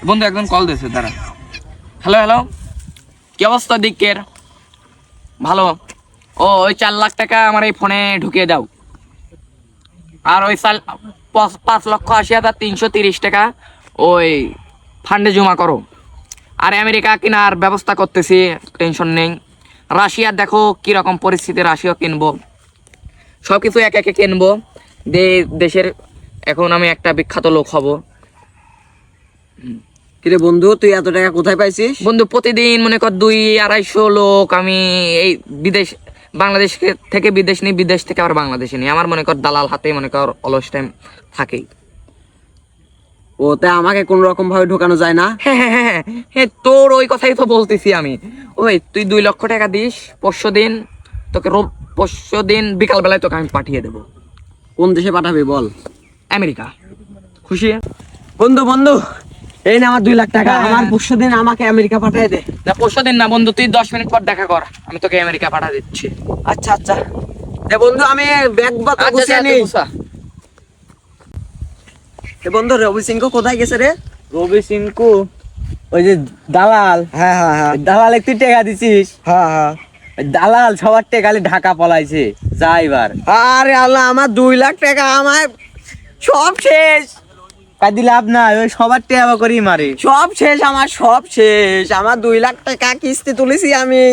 বন্ধু একজন কল দিয়েছে, দাঁড়া। হ্যালো হ্যালো, কি অবস্থা দিকের? ভালো। ওই 4 লাখ টাকা আমার এই ফোনে ঢুকিয়ে দাও, আর ওই 5,80,330 টাকা ওই ফান্ডে জমা করো। আর আমেরিকা কেনার ব্যবস্থা করতেছি, টেনশন নেই। রাশিয়ার দেখো কিরকম পরিস্থিতি, রাশিয়া কিনবো, সব কিছু একে একে কিনবো। দেশের এখন আমি একটা বিখ্যাত লোক হব। কিরে বন্ধু, তুই এত টাকা কোথায় পাইছিস? বন্ধু প্রতিদিন মনে কর 200-250 লোক আমি এই বিদেশ, বাংলাদেশ থেকে বিদেশ নিই, বিদেশ থেকে আবার বাংলাদেশে নিই। আমার মনে কর দালাল হাতে মনে কর অলস টাইম থাকেই। ও, তাই আমাকে কোন রকম ভাবে ঢোকানো যায় না? হ্যাঁ হ্যাঁ হ্যাঁ হ্যাঁ, তোর ওই কথাই তো বলতেছি আমি। ওই তুই 2 লক্ষ টাকা দিস, পরশু দিন তোকে, পরশু দিন বিকাল বেলায় তোকে আমি পাঠিয়ে দেবো। কোন দেশে পাঠাবি বল? আমেরিকা। খুশি? বন্ধু বন্ধু, এই না আমার 2 লাখ টাকা, আমার পরশু দিন আমাকে আমেরিকা পাঠিয়ে দে। না পরশু দিন না বন্ধু, তুই 10 মিনিট পর দেখা কর, আমি তোকে আমেরিকা পাঠা দিচ্ছি। আচ্ছা আচ্ছা, বন্ধু আমি ব্যাগ পত্র আচ্ছা, গুছিয়ে তুই নিই। গুছা। বন্ধু রবি সিংহ কোথায় গেছে রে? রবি সিংকু ওই যে দালাল, হ্যাঁ হ্যাঁ হ্যাঁ দালাল তুই টাকা দিছিস? হ্যাঁ হ্যাঁ। ওই দালাল সবার টেকালে ঢাকা পলাইছে, যা এবার। আরে আল্লাহ, আমার 2 লাখ টাকা আমার সব শেষ। কাদি লাভ নাই, ওই সবার টেকা করেই মারে। সব শেষ, আমার সব শেষ। আমার 2 লাখ টাকা কিস্তি তুলেছি আমি।